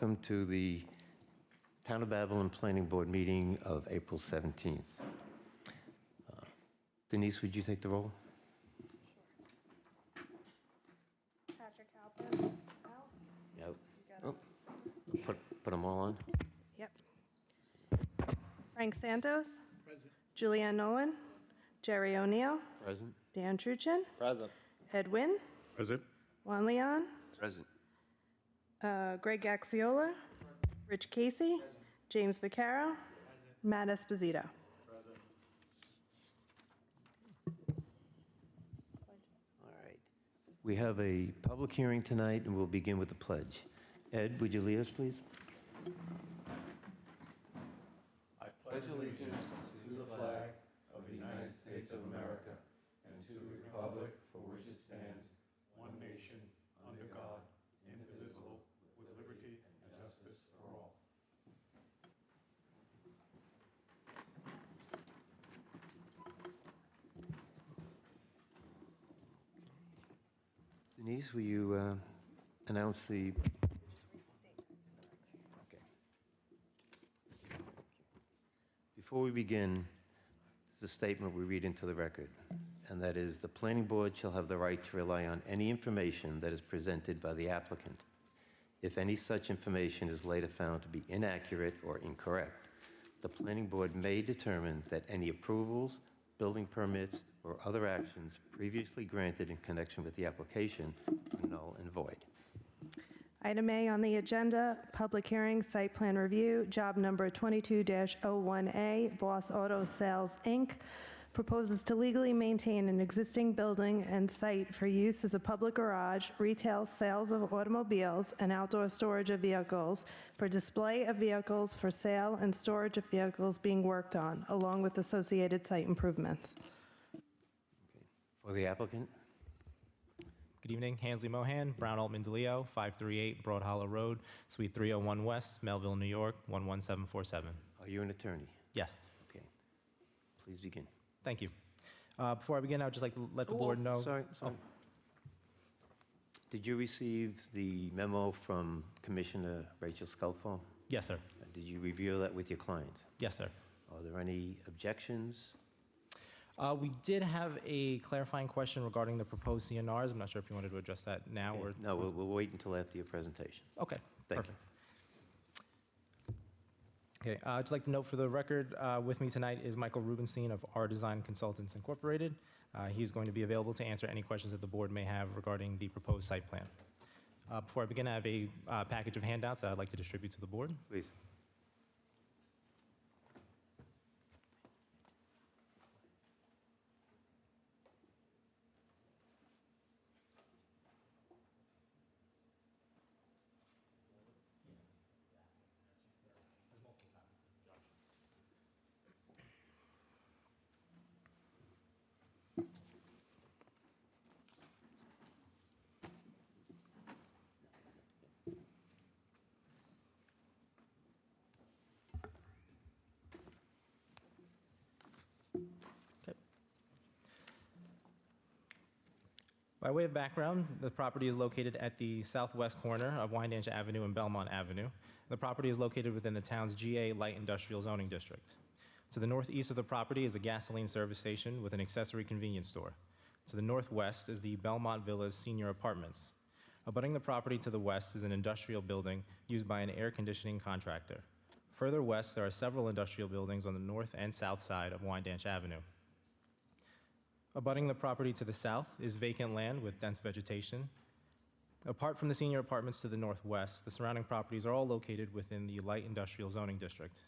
welcome to the Town of Babylon Planning Board meeting of April 17th. Denise, would you take the roll? Patrick Halpin, out. Yep. got Oh, put them all on. Yep. Frank Santos. Present. Julianne Nolan. Jerry O'Neill. Present. Dan Truchin. Present. Ed Wynn. Present. Juan Leon. Present. Greg Gaxiola. Rich Casey. James Vaccaro. Matt Esposito. All right. We have a public hearing tonight, and we'll begin with the pledge. Ed, would you lead us, please? I pledge allegiance to the flag of the United States of America and to the republic for which it stands, one nation, under God, indivisible, with liberty and justice for all. Denise, will you announce the... Okay. Before we begin, there's a statement we read into the record, and that is, the planning board shall have the right to rely on any information that is presented by the applicant. If any such information is later found to be inaccurate or incorrect, the planning board may determine that any approvals, building permits, or other actions previously granted in connection with the application are null and void. Item A on the agenda, public hearing, site plan review, job number 22-01A, Boss Auto Sales, Inc., proposes to legally maintain an existing building and site for use as a public garage, retail sales of automobiles, and outdoor storage of vehicles, for display of vehicles for sale and storage of vehicles being worked on, along with associated site improvements. Okay. For the applicant? Good evening, Hansley Mohan, Brown Altman DeLeo, 538 Broad Hollow Road, Suite 301 West, Melville, New York, 11747. Are you an attorney? Yes, Okay. Please begin. thank you. Before I begin, I would just like to let the board know. Sorry. Did you receive the memo from Commissioner Rachel Sculfo? Yes, sir. Did you review that with your client? Yes, sir. Are there any objections? We did have a clarifying question regarding the proposed CNRs. I'm not sure if you wanted to address that now or... No, we'll wait until after your presentation. Okay, Thank you. perfect. Okay, I'd just like to note for the record, with me tonight is Michael Rubenstein of R Design Consultants Incorporated. He's going to be available to answer any questions that the board may have regarding the proposed site plan. Before I begin, I have a package of handouts that I'd like to distribute to the board. Please. Okay. By way of background, the property is located at the southwest corner of Wyandanch Avenue and Belmont Avenue. The property is located within the town's GA Light Industrial Zoning District. To the northeast of the property is a gasoline service station with an accessory convenience store. To the northwest is the Belmont Villas Senior Apartments. Abutting the property to the west is an industrial building used by an air conditioning contractor. Further west, there are several industrial buildings on the north and south side of Wyandanch Avenue. Abutting the property to the south is vacant land with dense vegetation. Apart from the senior apartments to the northwest, the surrounding properties are all located within the light industrial zoning district.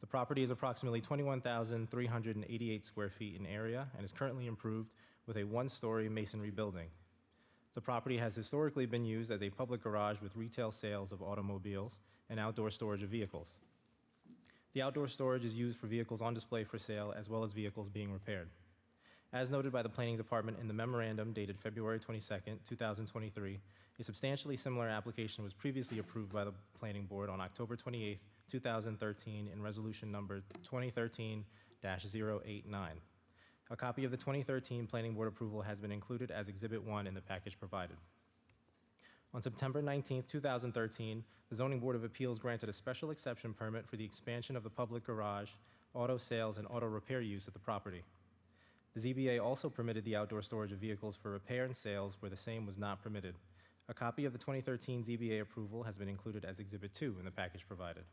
The property is approximately 21,388 square feet in area and is currently improved with a one-story masonry building. The property has historically been used as a public garage with retail sales of automobiles and outdoor storage of vehicles. The outdoor storage is used for vehicles on display for sale as well as vehicles being repaired. As noted by the Planning Department in the memorandum dated February 22, 2023, a substantially similar application was previously approved by the Planning Board on October 28, 2013 in resolution number 2013-089. A copy of the 2013 Planning Board approval has been included as Exhibit 1 in the package provided. On September 19, 2013, the Zoning Board of Appeals granted a special exception permit for the expansion of the public garage, auto sales, and auto repair use at the property. The ZBA also permitted the outdoor storage of vehicles for repair and sales where the same was not permitted. A copy of the 2013 ZBA approval has been included as Exhibit 2 in the package provided.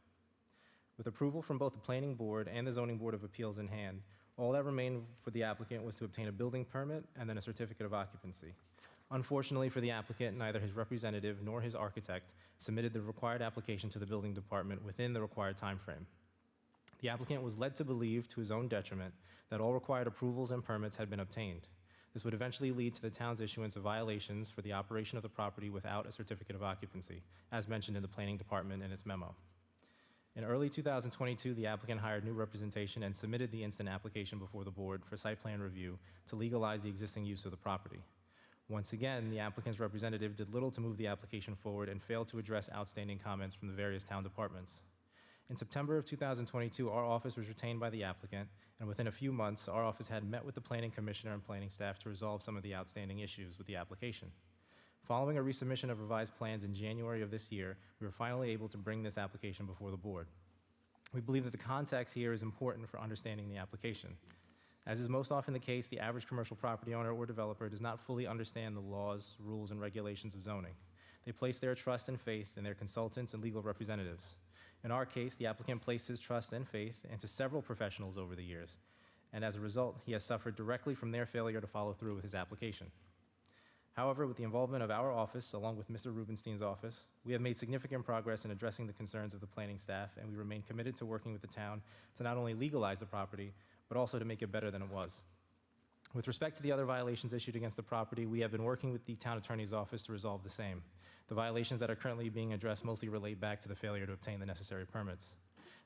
With approval from both the Planning Board and the Zoning Board of Appeals in hand, all that remained for the applicant was to obtain a building permit and then a certificate of occupancy. Unfortunately for the applicant, neither his representative nor his architect submitted the required application to the building department within the required timeframe. The applicant was led to believe, to his own detriment, that all required approvals and permits had been obtained. This would eventually lead to the town's issuance of violations for the operation of the property without a certificate of occupancy, as mentioned in the planning department in its memo. In early 2022, the applicant hired new representation and submitted the instant application before the board for site plan review to legalize the existing use of the property. Once again, the applicant's representative did little to move the application forward and failed to address outstanding comments from the various town departments. In September of 2022, our office was retained by the applicant, and within a few months, our office had met with the planning commissioner and planning staff to resolve some of the outstanding issues with the application. Following a resubmission of revised plans in January of this year, we were finally able to bring this application before the board. We believe that the context here is important for understanding the application. As is most often the case, the average commercial property owner or developer does not fully understand the laws, rules, and regulations of zoning. They place their trust and faith in their consultants and legal representatives. In our case, the applicant placed his trust and faith into several professionals over the years, and as a result, he has suffered directly from their failure to follow through with his application. However, with the involvement of our office, along with Mr. Rubenstein's office, we have made significant progress in addressing the concerns of the planning staff, and we remain committed to working with the town to not only legalize the property, but also to make it better than it was. With respect to the other violations issued against the property, we have been working with the town attorney's office to resolve the same. The violations that are currently being addressed mostly relate back to the failure to obtain the necessary permits.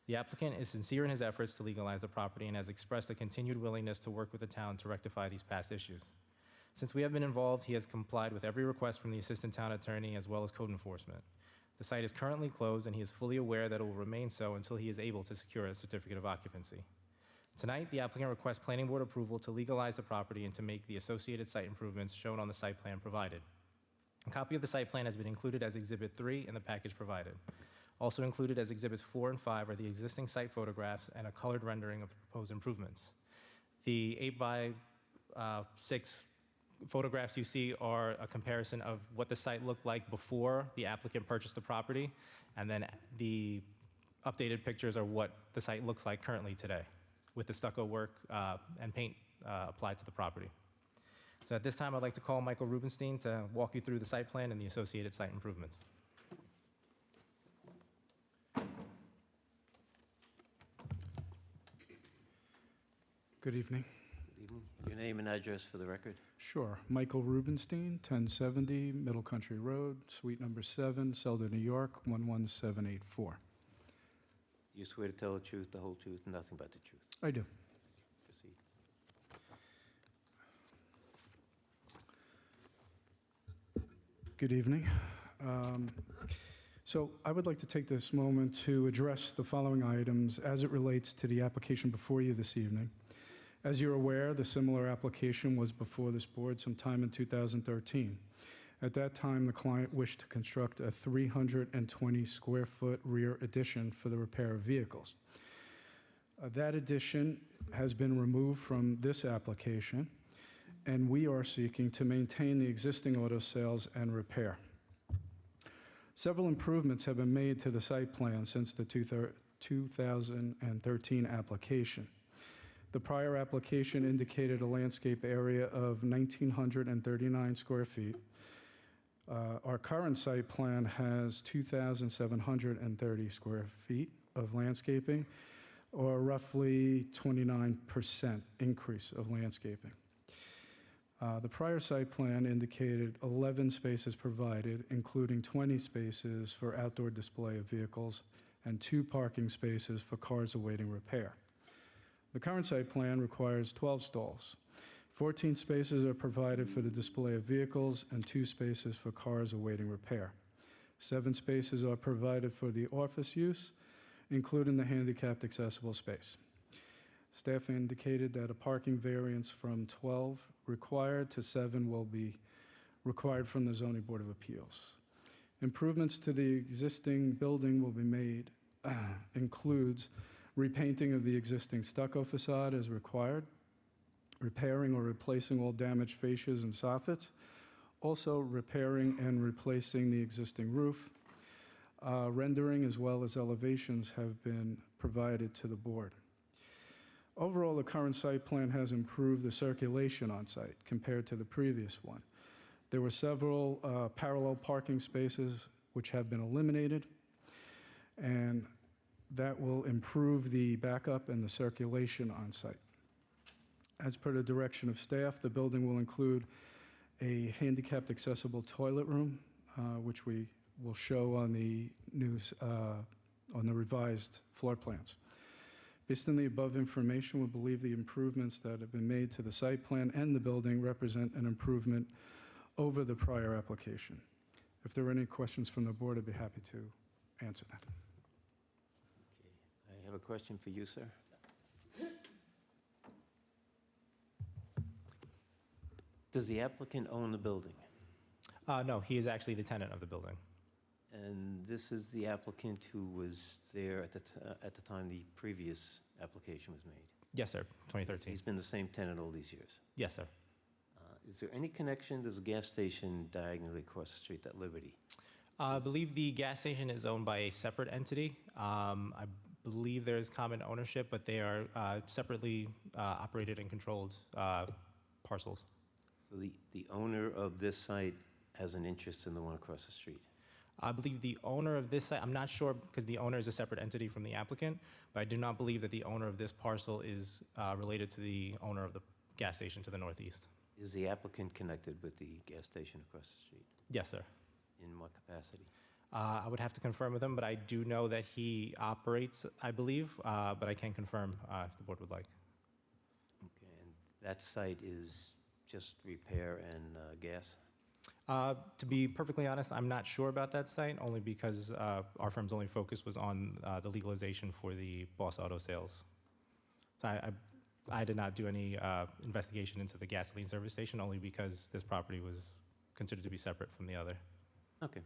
The applicant is sincere in his efforts to legalize the property and has expressed a continued willingness to work with the town to rectify these past issues. Since we have been involved, he has complied with every request from the assistant town attorney as well as code enforcement. The site is currently closed, and he is fully aware that it will remain so until he is able to secure a certificate of occupancy. Tonight, the applicant requests planning board approval to legalize the property and to make the associated site improvements shown on the site plan provided. A copy of the site plan has been included as Exhibit 3 in the package provided. Also included as Exhibits 4 and 5 are the existing site photographs and a colored rendering of the proposed improvements. The 8x6 photographs you see are a comparison of what the site looked like before the applicant purchased the property, and then the updated pictures are what the site looks like currently today, with the stucco work and paint applied to the property. So at this time, I'd like to call Michael Rubenstein to walk you through the site plan and the associated site improvements. Good evening. Good evening. Your name and address for the record? Sure. Michael Rubenstein, 1070 Middle Country Road, Suite number 7, Selden, New York, 11784. You swear to tell the truth, the whole truth, and nothing but the truth. I do. Proceed. Good evening. So I would like to take this moment to address the following items as it relates to the application before you this evening. As you're aware, the similar application was before this board sometime in 2013. At that time, the client wished to construct a 320 square foot rear addition for the repair of vehicles. That addition has been removed from this application, and we are seeking to maintain the existing auto sales and repair. Several improvements have been made to the site plan since the 2013 application. The prior application indicated a landscape area of 1,939 square feet. Our current site plan has 2,730 square feet of landscaping, or roughly 29% increase of landscaping. The prior site plan indicated 11 spaces provided, including 20 spaces for outdoor display of vehicles and 2 parking spaces for cars awaiting repair. The current site plan requires 12 stalls. 14 spaces are provided for the display of vehicles and 2 spaces for cars awaiting repair. 7 spaces are provided for the office use, including the handicapped accessible space. Staff indicated that a parking variance from 12 required to 7 will be required from the Zoning Board of Appeals. Improvements to the existing building will be made, includes repainting of the existing stucco facade as required, repairing or replacing all damaged fascias and soffits, also repairing and replacing the existing roof. Rendering as well as elevations have been provided to the board. Overall, the current site plan has improved the circulation on site compared to the previous one. There were several parallel parking spaces which have been eliminated, and that will improve the backup and the circulation on site. As per the direction of staff, the building will include a handicapped accessible toilet room, which we will show on the on the revised floor plans. Based on the above information, we believe the improvements that have been made to the site plan and the building represent an improvement over the prior application. If there are any questions from the board, I'd be happy to answer them. I have a question for you, sir. Does the applicant own the building? No, he is actually the tenant of the building. And this is the applicant who was there at the time the previous application was made? Yes, sir, 2013. He's been the same tenant all these years. Yes, sir. Is there any connection? There's a gas station diagonally across the street at Liberty. I believe the gas station is owned by a separate entity. I believe there is common ownership, but they are separately operated and controlled parcels. So the owner of this site has an interest in the one across the street? I believe the owner of this site, I'm not sure because the owner is a separate entity from the applicant, but I do not believe that the owner of this parcel is related to the owner of the gas station to the northeast. Is the applicant connected with the gas station across the street? Yes, sir. In what capacity? I would have to confirm with him, but I do know that he operates, I believe, but I can confirm if the board would like. Okay, and that site is just repair and gas? To be perfectly honest, I'm not sure about that site, only because our firm's only focus was on the legalization for the Boss Auto sales. So I did not do any investigation into the gasoline service station, only because this property was considered to be separate from the other. Okay.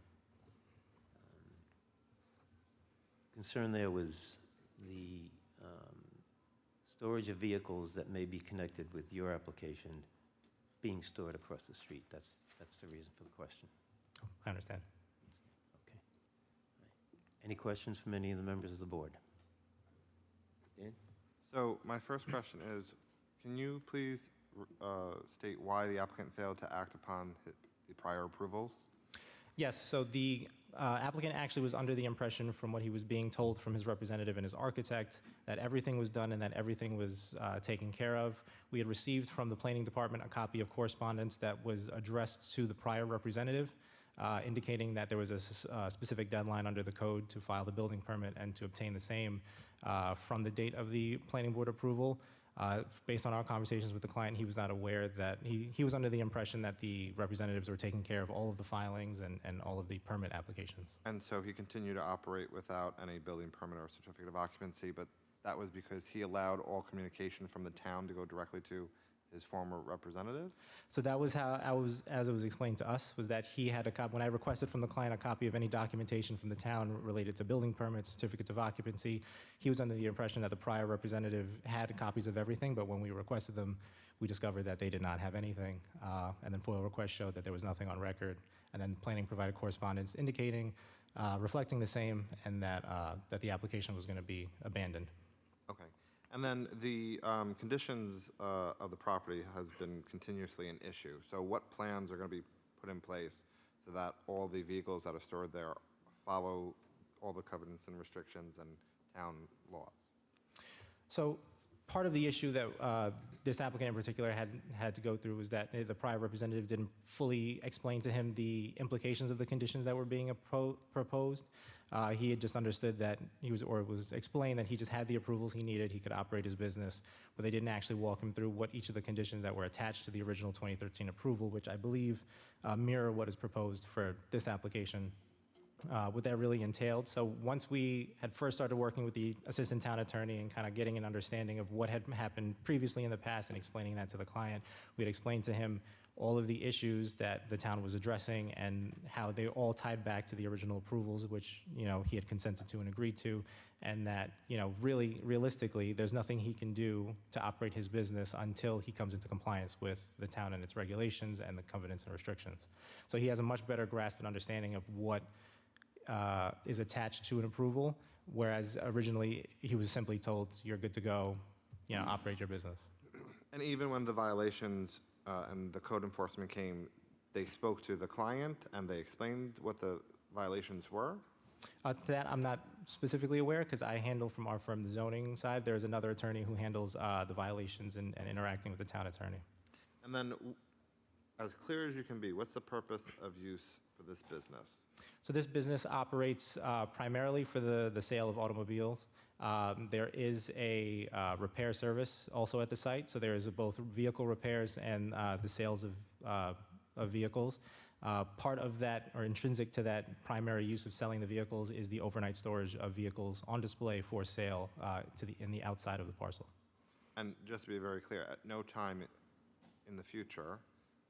Concern there was the storage of vehicles that may be connected with your application being stored across the street. That's the reason for the question. I understand. Okay. Any questions from any of the members of the board? Dan? So my first question is, can you please state why the applicant failed to act upon the prior approvals? Yes, so the applicant actually was under the impression from what he was being told from his representative and his architect that everything was done and that everything was taken care of. We had received from the planning department a copy of correspondence that was addressed to the prior representative, indicating that there was a specific deadline under the code to file the building permit and to obtain the same from the date of the planning board approval. Based on our conversations with the client, he was not aware that, he was under the impression that the representatives were taking care of all of the filings and all of the permit applications. And so he continued to operate without any building permit or certificate of occupancy, but that was because he allowed all communication from the town to go directly to his former representative? So that was how as it was explained to us, was that he had a copy, when I requested from the client a copy of any documentation from the town related to building permits, certificates of occupancy, he was under the impression that the prior representative had copies of everything, but when we requested them, we discovered that they did not have anything. And then FOIL request showed that there was nothing on record. And then planning provided correspondence indicating, reflecting the same, and that the application was going to be abandoned. Okay. And then the conditions of the property has been continuously an issue. So what plans are going to be put in place so that all the vehicles that are stored there follow all the covenants and restrictions and town laws? So part of the issue that this applicant in particular had to go through was that the prior representative didn't fully explain to him the implications of the conditions that were being proposed. He had just understood that was explained that he just had the approvals he needed, he could operate his business, but they didn't actually walk him through what each of the conditions that were attached to the original 2013 approval, which I believe mirror what is proposed for this application, what that really entailed. So once we had first started working with the assistant town attorney and kind of getting an understanding of what had happened previously in the past and explaining that to the client, we had explained to him all of the issues that the town was addressing and how they all tied back to the original approvals, which, he had consented to and agreed to, and that, really, realistically, there's nothing he can do to operate his business until he comes into compliance with the town and its regulations and the covenants and restrictions. So he has a much better grasp and understanding of what is attached to an approval, whereas originally he was simply told, you're good to go, operate your business. And even when the violations and the code enforcement came, they spoke to the client and they explained what the violations were? To that, I'm not specifically aware because I handle from our firm the zoning side. There's another attorney who handles the violations and interacting with the town attorney. And then, as clear as you can be, what's the purpose of use for this business? So this business operates primarily for the sale of automobiles. There is a repair service also at the site. So there is both vehicle repairs and the sales of vehicles. Part of that, or intrinsic to that primary use of selling the vehicles, is the overnight storage of vehicles on display for sale in the outside of the parcel. And just to be very clear, at no time in the future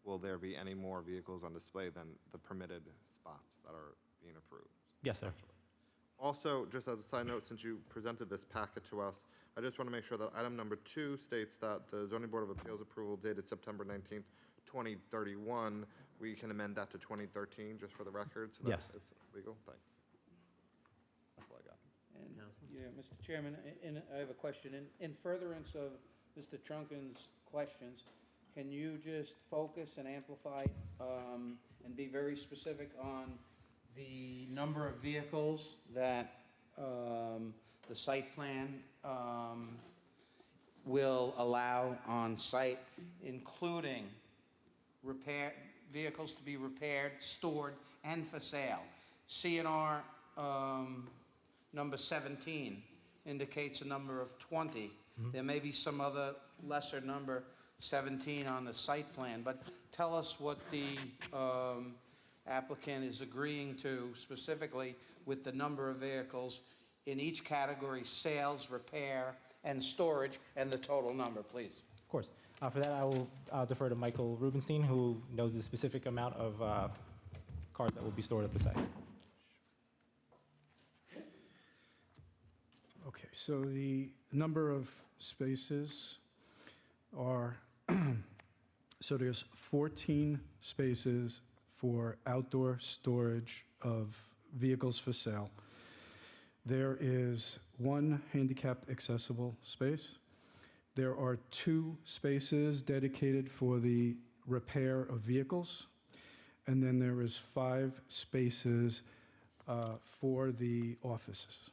will there be any more vehicles on display than the permitted spots that are being approved? Yes, sir. Also, just as a side note, since you presented this packet to us, I just want to make sure that item number 2 states that the Zoning Board of Appeals approval dated September 19th, 2031, we can amend that to 2013, just for the record, so that Yes. it's legal? Thanks. That's all I got. And, yeah, Mr. Chairman, I have a question. In furtherance of Mr. Trunken's questions, can you just focus and amplify and be very specific on the number of vehicles that the site plan will allow on site, including vehicles to be repaired, stored, and for sale? CNR number 17 indicates a number of 20. There may be some other lesser number, 17, on the site plan, but tell us what the applicant is agreeing to specifically with the number of vehicles in each category: sales, repair, and storage, and the total number, please. Of course. For that, I'll defer to Michael Rubenstein, who knows the specific amount of cars that will be stored at the site. Okay, so the number of spaces are, so there's 14 spaces for outdoor storage of vehicles for sale. There is 1 handicapped accessible space. There are 2 spaces dedicated for the repair of vehicles. And then there is 5 spaces for the offices.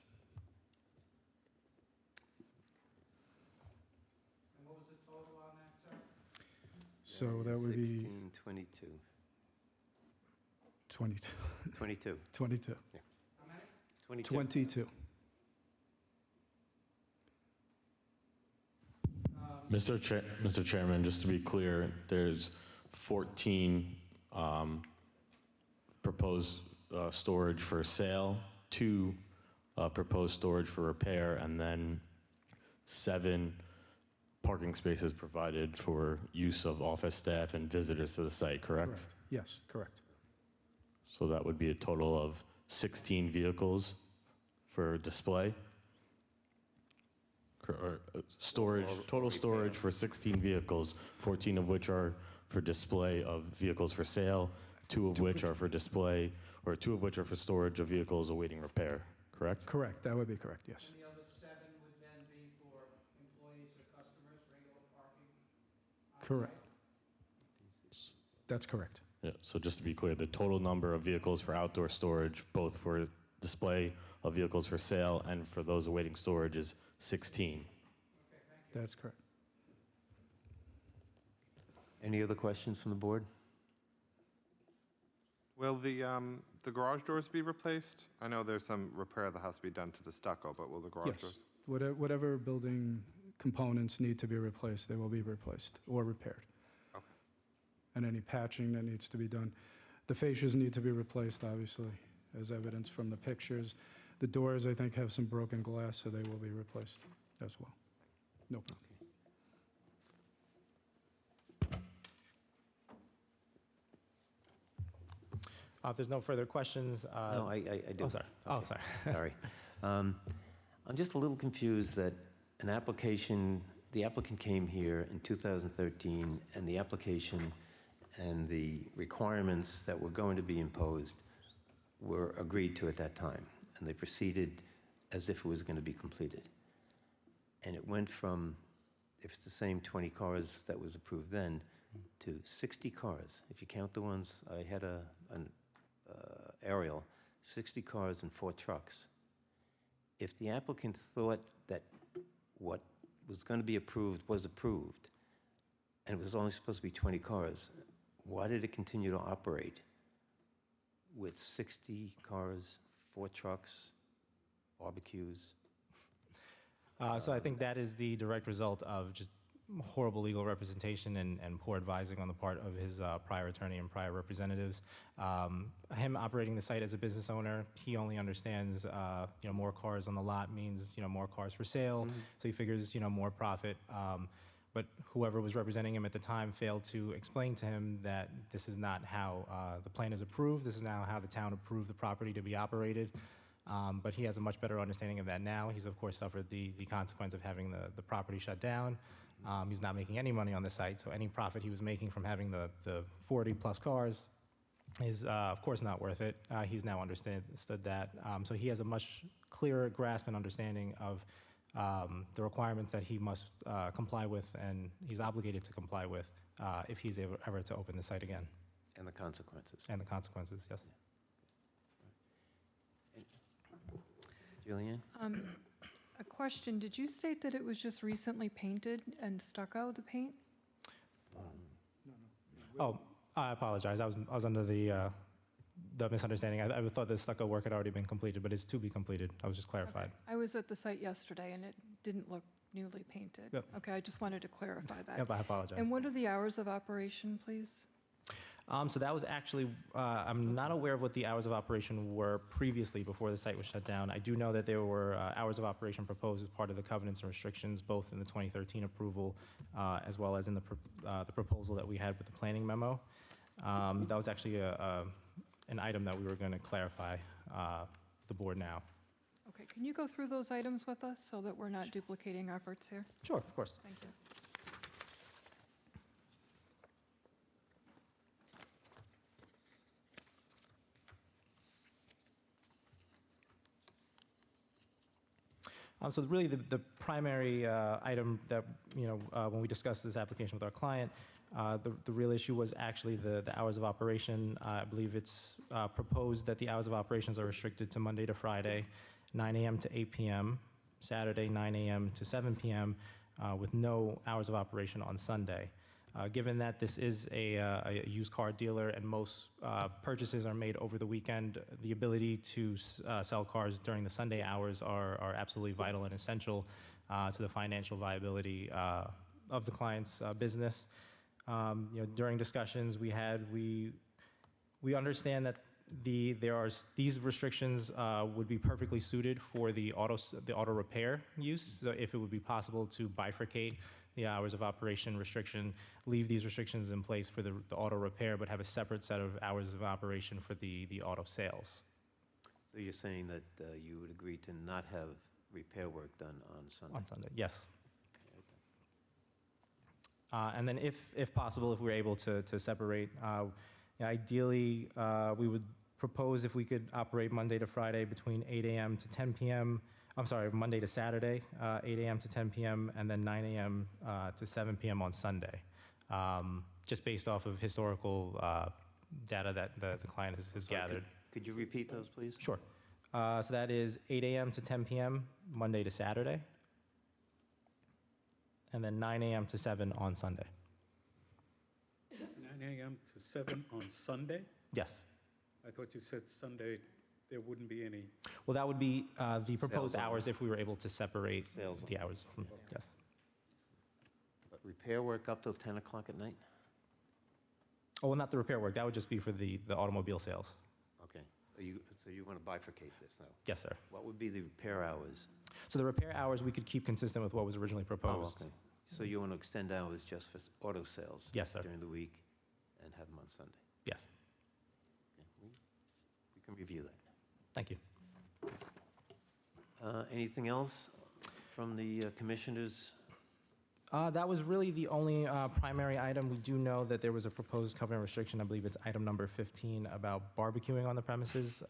And what was the total on that, sir? So that would be 16, 22. 22. 22. 22. How many? 22. 22. Mr. Chairman, just to be clear, there's 14 proposed storage for sale, 2 proposed storage for repair, and then 7 parking spaces provided for use of office staff and visitors to the site, correct? Yes, correct. So that would be a total of 16 vehicles for display? Or storage, total storage for 16 vehicles, 14 of which are for display of vehicles for sale, 2 of which are for display, or 2 of which are for storage of vehicles awaiting repair, correct? Correct, that would be correct, yes. And the other 7 would then be for employees or customers, regular parking on Correct. site? That's correct. Yeah, so just to be clear, the total number of vehicles for outdoor storage, both for display of vehicles for sale and for those awaiting storage, is 16. That's correct. Any other questions from the board? Will the garage doors be replaced? I know there's some repair that has to be done to the stucco, but will the garage Yes. doors? Whatever building components need to be replaced, they will be replaced or repaired. Okay. And any patching that needs to be done. The fascias need to be replaced, obviously, as evidence from the pictures. The doors, I think, have some broken glass, so they will be replaced as well. No problem. If there's no further questions. No, I do. Oh, sorry. Oh, sorry. Sorry. I'm just a little confused that the applicant came here in 2013, and the application and the requirements that were going to be imposed were agreed to at that time, and they proceeded as if it was going to be completed. And it went from, if it's the same 20 cars that was approved then, to 60 cars. If you count the ones, I had an aerial, 60 cars and 4 trucks. If the applicant thought that what was going to be approved was approved, and it was only supposed to be 20 cars, why did it continue to operate with 60 cars, 4 trucks, barbecues? So I think that is the direct result of just horrible legal representation and poor advising on the part of his prior attorney and prior representatives. Him operating the site as a business owner, he only understands, more cars on the lot means, more cars for sale. So he figures, more profit. But whoever was representing him at the time failed to explain to him that this is not how the plan is approved. This is now how the town approved the property to be operated. But he has a much better understanding of that now. He's, of course, suffered the consequence of having the property shut down. He's not making any money on the site, so any profit he was making from having the 40-plus cars is, of course, not worth it. He's now understood that. So he has a much clearer grasp and understanding of the requirements that he must comply with, and he's obligated to comply with if he's ever to open the site again. And the consequences. And the consequences, yes. Julianne? A question, did you state that it was just recently painted and stucco, the paint? Oh, I apologize. I was under the misunderstanding. I thought the stucco work had already been completed, but it's to be completed. I was just clarified. I was at the site yesterday, and it didn't look newly painted. Yep. Okay, I just wanted to clarify that. Yep, I apologize. And what are the hours of operation, please? So that was actually, I'm not aware of what the hours of operation were previously before the site was shut down. I do know that there were hours of operation proposed as part of the covenants and restrictions, both in the 2013 approval as well as in the proposal that we had with the planning memo. That was actually an item that we were going to clarify the board now. Okay, can you go through those items with us so that we're not duplicating efforts here? Sure, of course. Thank you. So really the primary item that, when we discussed this application with our client, the real issue was actually the hours of operation. I believe it's proposed that the hours of operations are restricted to Monday to Friday, 9 a.m. to 8 p.m., Saturday, 9 a.m. to 7 p.m., with no hours of operation on Sunday. Given that this is a used car dealer and most purchases are made over the weekend, the ability to sell cars during the Sunday hours are absolutely vital and essential to the financial viability of the client's business. During discussions we had, we understand that these restrictions would be perfectly suited for the auto repair use. So if it would be possible to bifurcate the hours of operation restriction, leave these restrictions in place for the auto repair, but have a separate set of hours of operation for the auto sales. So you're saying that you would agree to not have repair work done on Sunday? On Sunday, yes. And then if possible, if we're able to separate, ideally, we would propose if we could operate Monday to Friday between 8 a.m. to 10 p.m., Monday to Saturday, 8 a.m. to 10 p.m., and then 9 a.m. To 7 p.m. on Sunday, just based off of historical data that the client has gathered. Could you repeat those, please? Sure. So that is 8 a.m. to 10 p.m., Monday to Saturday, and then 9 a.m. to 7 on Sunday. 9 a.m. to 7 on Sunday? Yes. I thought you said Sunday there wouldn't be any. Well, that would be the proposed Sales hours if we were able to separate Sales the hours from, yes. But repair work up till 10 o'clock at night? Oh, well, not the repair work. That would just be for the automobile sales. Okay. So you want to bifurcate this now? Yes, sir. What would be the repair hours? So the repair hours we could keep consistent with what was originally proposed. Oh, okay. So you want to extend hours just for auto sales? Yes, sir. During the week and have them on Sunday? Yes. Okay. can review that. Thank you. Anything else from the commissioners? That was really the only primary item. We do know that there was a proposed covenant restriction, I believe it's item number 15, about barbecuing on the premises.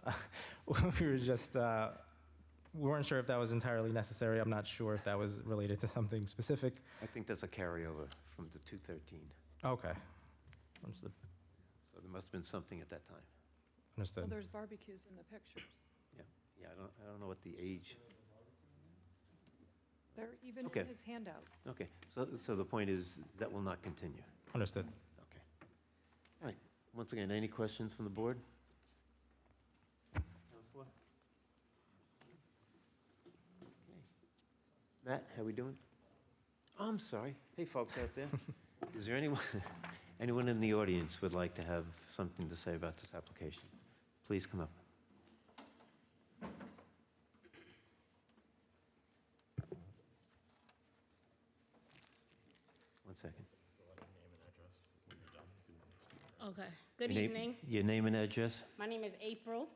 We were just, we weren't sure if that was entirely necessary. I'm not sure if that was related to something specific. I think that's a carryover from the 213. Okay. Understood. So there must have been something at that time. Well, Understood. there's barbecues in the pictures. Yeah, I don't know what the age. They're even Okay. in his handout. Okay, so the point is that will not continue. Understood. Okay. All right. Once again, any questions from the board? Counselor? Okay. Matt, how we doing? Oh, I'm sorry. Hey, folks out there. Is there anyone in the audience would like to have something to say about this application? Please come up. One second. Okay. Good Your name- evening. Your name and address? My name is April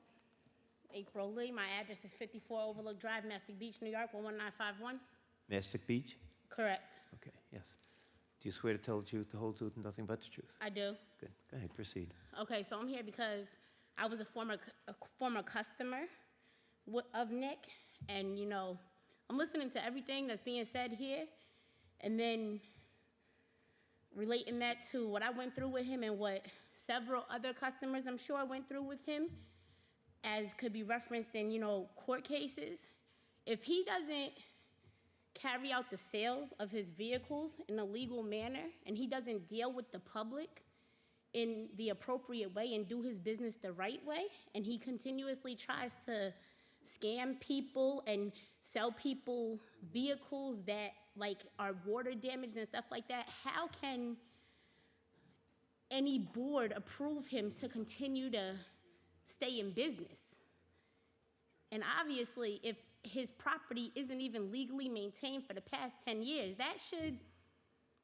Lee. My address is 54 Overlook Drive, Mastic Beach, New York, 11951. Mastic Beach? Correct. Okay, yes. Do you swear to tell the truth, the whole truth, and nothing but the truth? I do. Good. Go ahead, proceed. Okay, so I'm here because I was a former customer of Nick, and I'm listening to everything that's being said here, and then relating that to what I went through with him and what several other customers I'm sure went through with him, as could be referenced in, court cases. If he doesn't carry out the sales of his vehicles in a legal manner, and he doesn't deal with the public in the appropriate way and do his business the right way, and he continuously tries to scam people and sell people vehicles that are water damaged and stuff like that, how can any board approve him to continue to stay in business? And obviously, if his property isn't even legally maintained for the past 10 years, that should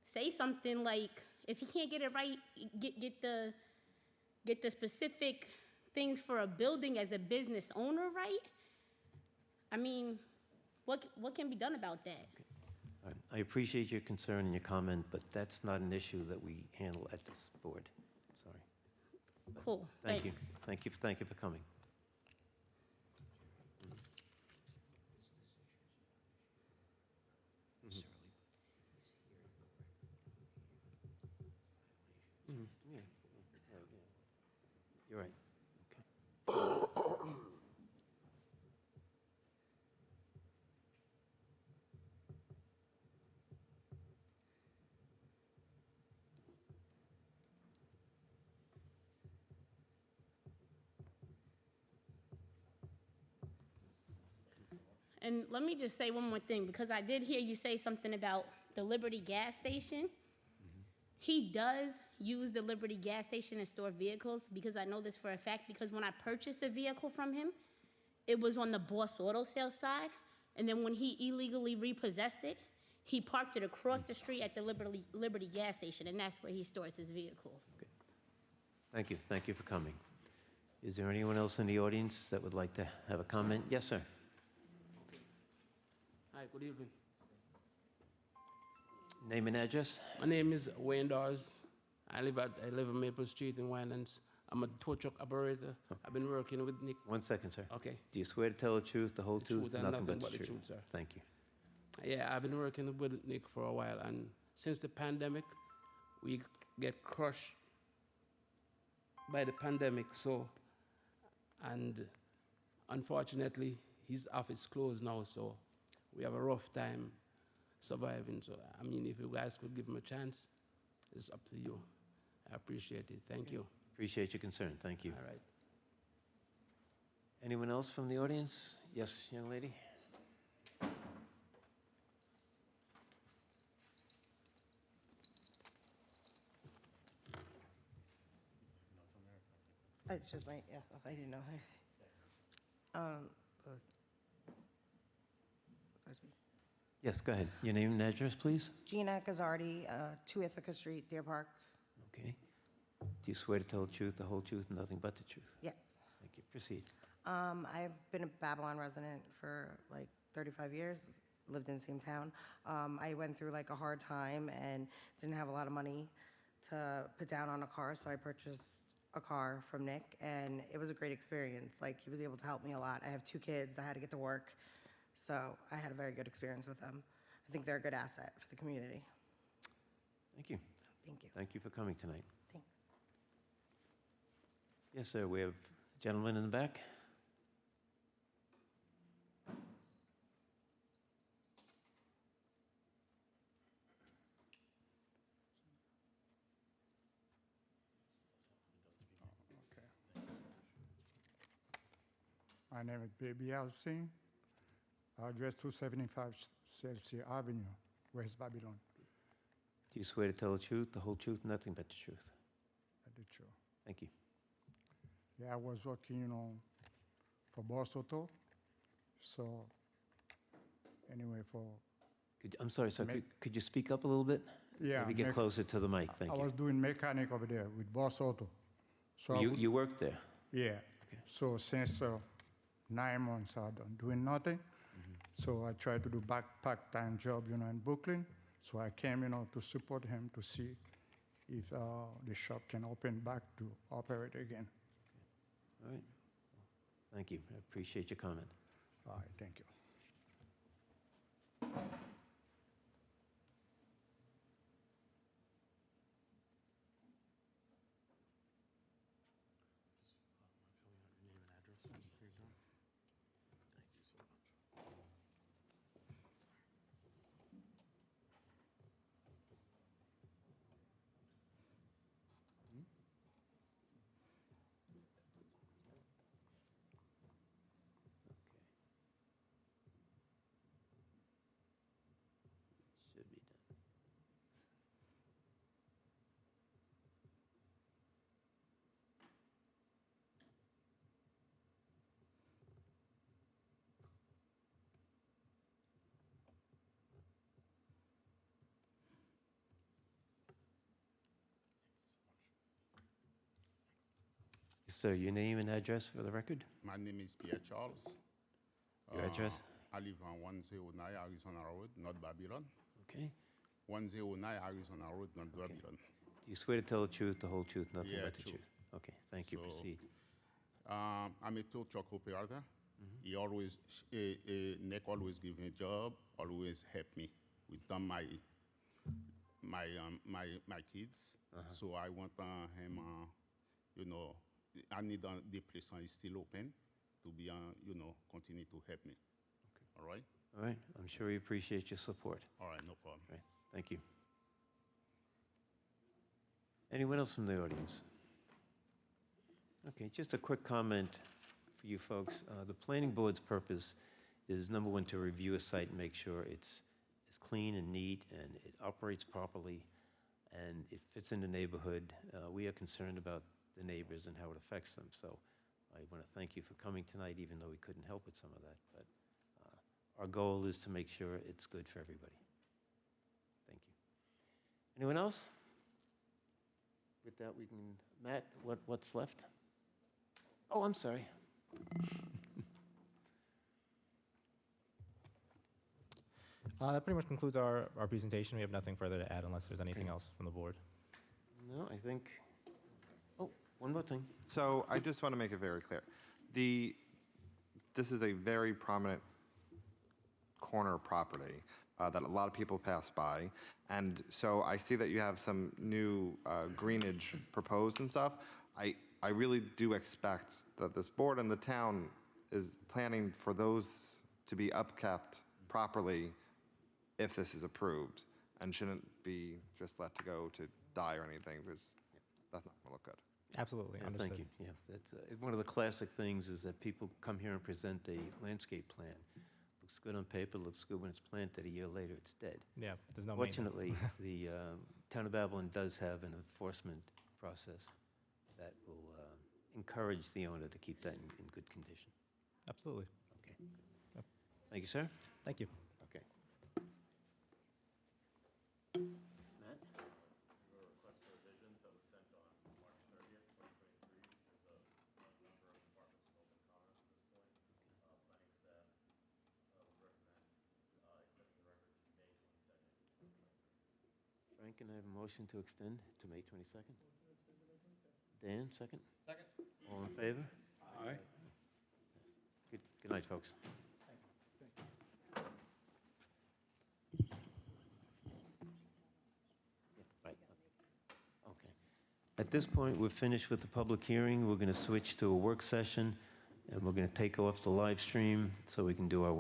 say something like, if he can't get it right, get the specific things for a building as a business owner right. I mean, what can be done about that? All right. I appreciate your concern and your comment, but that's not an issue that we handle at this board. Sorry. Cool. Thank you. Thanks. Thank you for coming. Yeah. You're right. Okay. And let me just say one more thing, because I did hear you say something about the Liberty gas station. He does use the Liberty gas station to store vehicles, because I know this for a fact, because when I purchased the vehicle from him, it was on the Boss Auto Sales side, and then when he illegally repossessed it, he parked it across the street at the Liberty gas station, and that's where he stores his vehicles. Thank you. Thank you for coming. Is there anyone else in the audience that would like to have a comment? Yes, sir. Hi, good evening. Name and address? My name is Wayne Dawes. I live on Maple Street in Winans. I'm a tow truck operator. I've been working with Nick. 1 second, sir. Okay. Do you swear to tell the truth, the whole The truth, truth and and nothing but the truth? sir. Thank you. Yeah, I've been working with Nick for a while, and since the pandemic, we get crushed by the pandemic. And unfortunately, his office closed now, so we have a rough time surviving. So, I mean, if you guys could give him a chance, it's up to you. I appreciate it. Thank you. Appreciate your concern. Thank you. All right. Anyone else from the audience? Yes, young lady? It's just yeah, I didn't know. That's me. Yes, go ahead. Your name and address, please? Gina Gazzardi, 2 Ithaca Street, Deer Park. Okay. Do you swear to tell the truth, the whole truth, and nothing but the truth? Yes. Thank you. Proceed. I've been a Babylon resident for like 35 years, lived in the same town. I went through like a hard time and didn't have a lot of money to put down on a car, so I purchased a car from Nick, and it was a great experience. Like, he was able to help me a lot. I have 2 kids, I had to get to work, so I had a very good experience with them. I think they're a good asset for the community. Thank you. Thank you. Thank you for coming tonight. Thanks. Yes, sir, we have a gentleman in the back. My name is Baby Al Singh. Address 275 Chelsea Avenue, West Babylon. Do you swear to tell the truth, the whole truth, nothing but the truth? That's the truth. Thank you. Yeah, I was working, for Boss Auto. So, anyway, I'm sorry, sir, Make- could you speak up a little bit? yeah. Maybe get closer to the mic, thank I you. was doing mechanic over there with Boss Auto. So I would- You worked there? Yeah. Okay. So since 9 months, I've done doing nothing. So I tried to do part-time job, in Brooklyn. So I came, to support him to see if the shop can open back to operate again. All right. Thank you, I appreciate your comment. All right, thank you. Should be done. Yes, sir, your name and address for the record? My name is Pierre Charles. Your address? I live on 109 Arizona Road, North Babylon. Okay. 109 Arizona Road, North Babylon. Do you swear to tell the truth, the whole truth, nothing Yeah, but the true. truth? Okay, thank you, So- proceed. I'm a tow truck operator. He always, Nick always give me a job, always help me with them, my kids. So I want him, I need the place is still open to be, continue to help me. All right? All right, I'm sure we appreciate your support. All right, no problem. All right, thank you. Anyone else from the audience? Okay, just a quick comment for you folks. The planning board's purpose is, number one, to review a site and make sure it's clean and neat and it operates properly and it fits in the neighborhood. We are concerned about the neighbors and how it affects them. So I want to thank you for coming tonight, even though we couldn't help with some of that. But our goal is to make sure it's good for everybody. Thank you. Anyone else? With that, we can, Matt, what's left? Oh, I'm sorry. That pretty much concludes our presentation. We have nothing further to add unless there's anything Okay. else from the board. No, I think, oh, one more thing. So I just want to make it very clear. This is a very prominent corner property that a lot of people pass by. And so I see that you have some new greenage proposed and stuff. I really do expect that this board and the town is planning for those to be upkept properly if this is approved, and shouldn't be just let to go to die or anything, because that's not going to look good. Absolutely, Yeah, understood. thank you. Yeah, that's one of the classic things is that people come here and present a landscape plan. Looks good on paper, looks good when it's planted. A year later, it's dead. Yeah, there's no maintenance. Fortunately, the town of Babylon does have an enforcement process that will encourage the owner to keep that in good condition. Absolutely. Okay. Yep. Thank you, sir. Thank you. Okay. Matt? can I have a motion to extend to May 22nd? Dan, second? Second. All in favor? Aye. Good night, folks. Right. Okay. At this point, we're finished with the public hearing. We're going to switch to a work session, and we're going to take off the live stream so we can do our